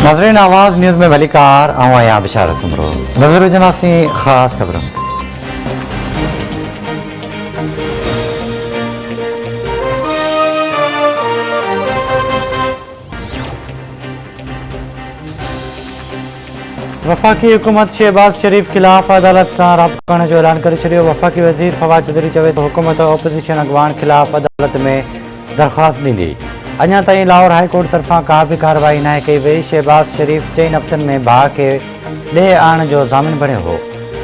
नाज़रीन आवाज़ न्यूज़ में भली कार आया बिशारत सुमरो नजर जनासी खास खबरों वफाकी हुकूमत शहबाज शरीफ खिलाफ अदालत से राब्तो करण जो ऐलान कर छो। वफाकी वजीर फवाद चौधरी चवे तो हुकूमत ओपोजिशन अगवान खिलाफ अदालत में दरख्वास्त दी। अञा ताईं लाहौर हाई कोर्ट तरफा का भी कार्रवाई न कई वई। शहबाज शरीफ 4 हफ़्तन में भाउ के ॾे आणण जो ज़ामिन बणियो हो।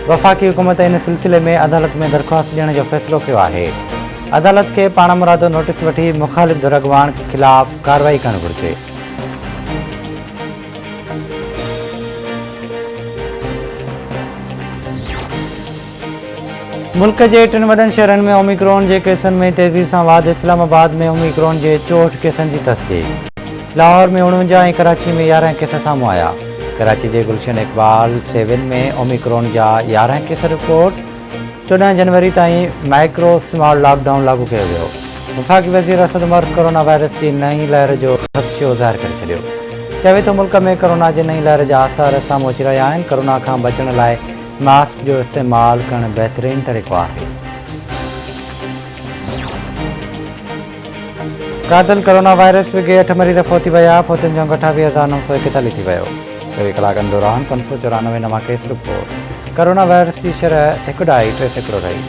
वफाकी हुकूमत इन सिलसिले में अदालत में दरख्वास्त ॾियण जो फ़ैसिलो किया है। अदालत के पाण मुरादो नोटिस वठी मुखालिफ़ धुर अगवान खिलाफ कार्रवाई करण घुर्जे। मुल्क के 3 वॾनि शहरनि में ओमिक्रॉन के केसनि में तेज़ी से वाध। इस्लामाबाद में ओमिक्रॉन के 64 केसनि की तस्दीक। लाहौर में 49 ऐं कराची में 11 केस साम्हूं आया। कराची के गुलशन इकबाल 7 में ओमिक्रॉन जा 11 केस रिपोर्ट। 14 जनवरी ताईं माइक्रो स्मॉल लॉकडाउन लागू किया गयो। वफाकी वज़ीर असद उमर कोरोना वायरस की नई लहर जो ख़दशो ज़ाहिर कर छॾियो। चवे तो मुल्क में कोरोना की नई लहर जा असर साम्हूं अची रहा आहिनि। कोरोना खां बचण लाइ मास्क जो इस्तेमाल करण बेहतरीन तरीक़ो है। कातल कोरोना वायरस के 8 मरीज़ फोती वया। फोतन जो 28,941 थी वो। 24 कलाकनि दौरान 594 नवा केस रिपोर्ट। कोरोना वायरस की शरह 1.3 रही।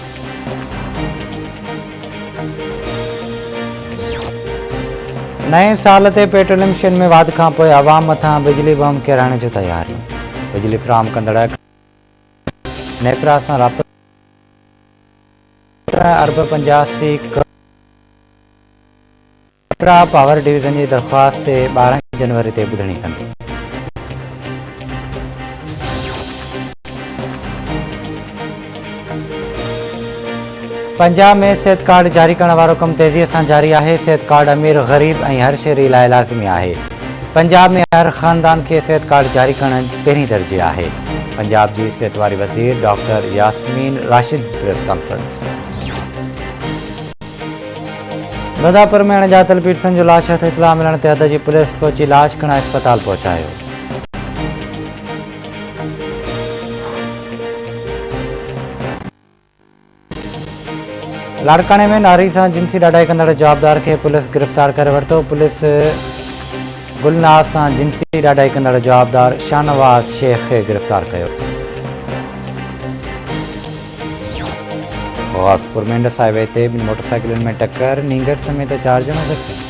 नए साल ते पेट्रोलियम शयुनि में वाध खां पोइ आवाम मथां बिजली बम किराइण जो तैयारियूं। बिजली फराहम कंदड़ नेपरा से राब्तो अरब 85 नेपरा पावर डिवीजन की दरख्वास्त 12 जनवरी ते ॿुधणी कंदी। पंजाब में सेहत कार्ड जारी करण वारो कम तेज़ी से जारी है। सेहत कार्ड अमीर गरीब और हर शहरी लाइ लाज़मी है। पंजाब में हर खानदान के सेहत कार्ड जारी करण पहिरीं दर्जे है। पंजाब की सेहत वारी वजीर doctor Yasmin Rashid press conference. Nadapur में अणजातल पीटसन जो लाश हथ इतला मिलण ते अद की पुलिस पहुंची लाश खणा अस्पताल पहुंचायो। लाड़काने में नारी से जिनसी ॾाढाई कंदड़ जवाबदार के पुलिस गिरफ्तार कर वरतो। पुलिस गुलनाज से जिनसी ॾाढाई कंदड़ जवाबदार शाहनवाज शेख खे गिरफ्तार किया। वासपुर में इंडस हाईवे ते 2 मोटरसाइकिल में टक्कर। नींगर समेत 4 ॼणा ज़ख़्मी।